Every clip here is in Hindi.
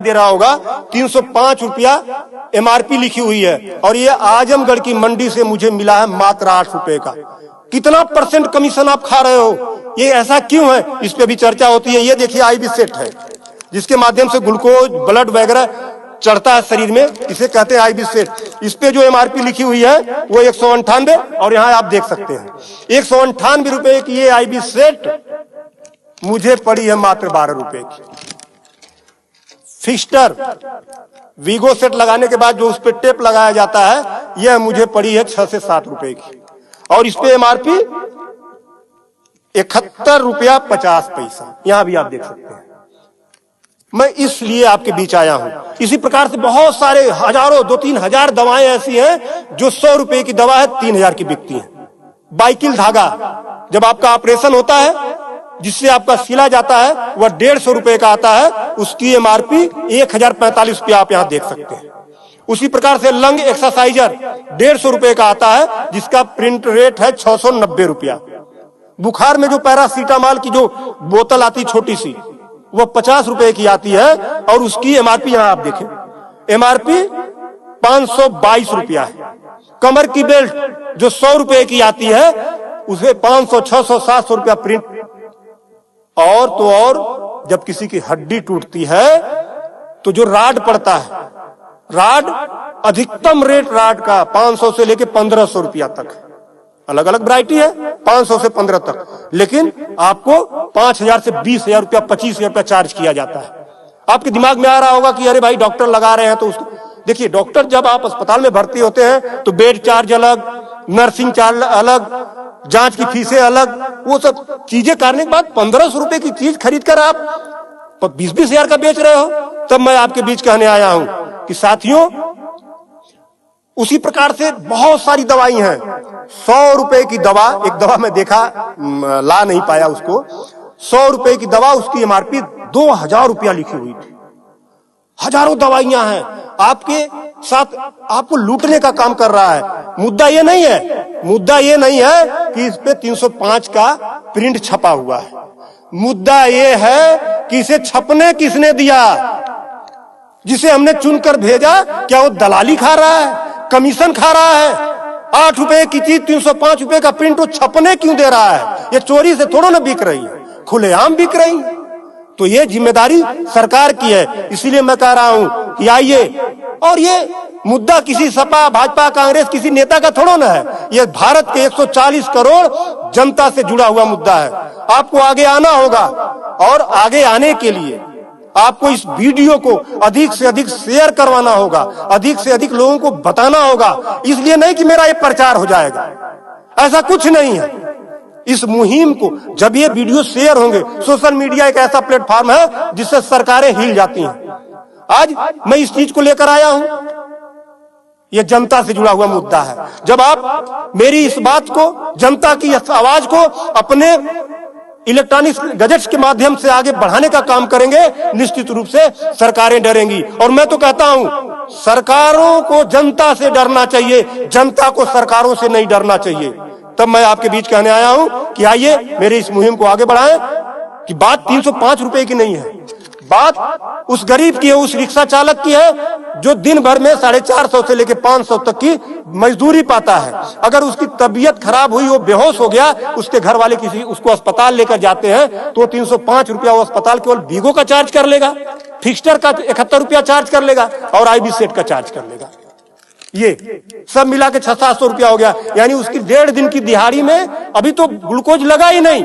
दे रहा होगा 305 रुपया एमआरपी लिखी हुई है और ये आजमगढ़ की मंडी से मुझे मिला है मात्र 8 रुपए का। कितना परसेंट कमीशन आप खा रहे हो? ये ऐसा क्यों है? इस पे भी चर्चा होती है। ये देखिए आईबी सेट है जिसके माध्यम से ग्लूकोज ब्लड वगैरह चढ़ता है शरीर में, इसे कहते हैं आईबी सेट। इस पे जो एमआरपी लिखी हुई है वो 198 और यहाँ आप देख सकते हैं 198 रुपए की ये आईबी सेट मुझे पड़ी है मात्र 12 रुपए की। फिक्स्टर वीगो सेट लगाने के बाद जो उस पर टेप लगाया जाता है यह मुझे पड़ी है 6 से 7 रुपए की और इस पे एमआरपी 71 रुपया 50 पैसा। यहां भी आप देख सकते हैं। मैं इसलिए आपके बीच आया हूं। इसी प्रकार से बहुत सारे हजारों 2-3 हजार दवाएं ऐसी हैं जो 100 रुपए की दवा है 3000 की बिकती है। बाइकिल धागा जब आपका ऑपरेशन होता है जिससे आपका सिला जाता है वह 150 रुपए का आता है, उसकी एमआरपी 1045 रुपया आप यहां देख सकते हैं। उसी प्रकार से लंग एक्सरसाइजर 150 रुपए का आता है जिसका प्रिंट रेट है 690 रुपया। बुखार में जो पैरासीटामॉल की जो बोतल आती छोटी सी वो 50 रुपए की आती है और उसकी एमआरपी यहां आप देखें एमआरपी 522 रुपया है। कमर की बेल्ट जो 100 रुपए की आती है उसे 500, 600, 700 रुपया प्रिंट। और तो और जब किसी की हड्डी टूटती है तो जो राड पड़ता है, राड अधिकतम रेट राड का 500 से लेके 1500 रुपया तक, अलग अलग वैरायटी है 500 से 15 तक, लेकिन आपको 5000 से 20,000 रुपया 25,000 रुपया चार्ज किया जाता है। आपके दिमाग में आ रहा होगा कि अरे भाई डॉक्टर लगा रहे हैं तो उसको देखिए। डॉक्टर जब आप अस्पताल में भर्ती होते हैं तो बेड चार्ज अलग, नर्सिंग चार्ज अलग, जांच की फीसें अलग, वो सब चीजें करने के बाद 1500 रुपए की चीज खरीद कर आप 20-20 हजार का बेच रहे हो। तब मैं आपके बीच कहने आया हूं कि साथियों उसी प्रकार से बहुत सारी दवाई हैं। 100 रुपए की दवा, एक दवा मैं देखा ला नहीं पाया उसको, 100 रुपए की दवा उसकी एमआरपी 2000 रुपया लिखी हुई थी। हजारों दवाइयां हैं आपके साथ, आपको लूटने का काम कर रहा है। मुद्दा ये नहीं है, मुद्दा ये नहीं है कि इस पे 305 का प्रिंट छपा हुआ है। मुद्दा ये है कि इसे छपने किसने दिया? जिसे हमने चुनकर भेजा क्या वो दलाली खा रहा है, कमीशन खा रहा है? 8 रुपए की चीज 305 रुपए का प्रिंट वो छपने क्यों दे रहा है? ये चोरी से थोड़ा ना बिक रही है, खुलेआम बिक रही है। तो ये जिम्मेदारी सरकार की है। इसीलिए मैं कह रहा हूं कि आइए, और ये मुद्दा किसी सपा भाजपा कांग्रेस किसी नेता का थोड़ा ना है, ये भारत के 140 करोड़ जनता से जुड़ा हुआ मुद्दा है। आपको आगे आना होगा और आगे आने के लिए आपको इस वीडियो को अधिक से अधिक शेयर करवाना होगा, अधिक से अधिक लोगों को बताना होगा। इसलिए नहीं कि मेरा ये प्रचार हो जाएगा, ऐसा कुछ नहीं है। इस मुहिम को जब ये वीडियो शेयर होंगे, सोशल मीडिया एक ऐसा प्लेटफॉर्म है जिससे सरकारें हिल जाती हैं। आज मैं इस चीज को लेकर आया हूं, यह जनता से जुड़ा हुआ मुद्दा है। जब आप मेरी इस बात को, जनता की इस आवाज को अपने इलेक्ट्रॉनिक गैजेट्स के माध्यम से आगे बढ़ाने का काम करेंगे, निश्चित रूप से सरकारें डरेंगी। और मैं तो कहता हूं सरकारों को जनता से डरना चाहिए, जनता को सरकारों से नहीं डरना चाहिए। तब मैं आपके बीच कहने आया हूं कि आइए मेरी इस मुहिम को आगे बढ़ाएं। कि बात 305 रुपए की नहीं है, बात उस गरीब की है, उस रिक्शा चालक की है जो दिन भर में 450 से लेकर 500 तक की मजदूरी पाता है। अगर उसकी तबीयत खराब हुई, वो बेहोश हो गया, उसके घर वाले किसी उसको अस्पताल लेकर जाते हैं तो 305 रुपया वो अस्पताल केवल वीगो का चार्ज कर लेगा, फिक्स्टर का 71 रुपया चार्ज कर लेगा और आईबी सेट का चार्ज कर लेगा। ये सब मिला के 600-700 रुपया हो गया। यानी उसकी 1.5 दिन की दिहाड़ी में अभी तो ग्लूकोज लगा ही नहीं,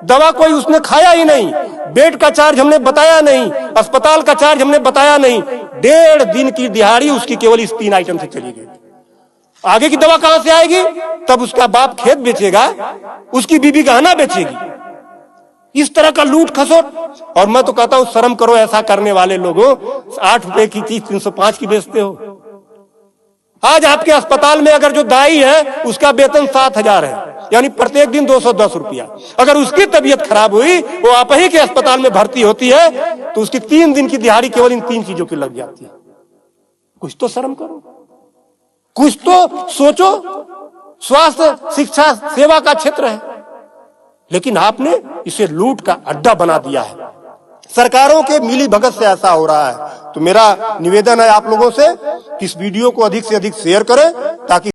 दवा कोई उसने खाया ही नहीं, बेड का चार्ज हमने बताया नहीं, अस्पताल का चार्ज हमने बताया नहीं। 1.5 दिन की दिहाड़ी उसकी केवल इस 3 आइटम से चली गई। आगे की दवा कहां से आएगी? तब उसका बाप खेत बेचेगा, उसकी बीबी गहना बेचेगी। इस तरह का लूट खसोट। और मैं तो कहता हूं शर्म करो ऐसा करने वाले लोगों। 8 रुपए की चीज 305 की बेचते हो। आज आपके अस्पताल में अगर जो दाई है उसका वेतन 7,000 है, यानी प्रत्येक दिन 210 रुपया। अगर उसकी तबीयत खराब हुई, वो आप ही के अस्पताल में भर्ती होती है तो उसकी 3 दिन की दिहाड़ी केवल इन 3 चीजों की लग जाती है। कुछ तो शर्म करो, कुछ तो सोचो। स्वास्थ्य, शिक्षा, सेवा का क्षेत्र है, लेकिन आपने इसे लूट का अड्डा बना दिया है। सरकारों के मिली भगत से ऐसा हो रहा है। तो मेरा निवेदन है आप लोगों से कि इस वीडियो को अधिक से अधिक शेयर करें ताकि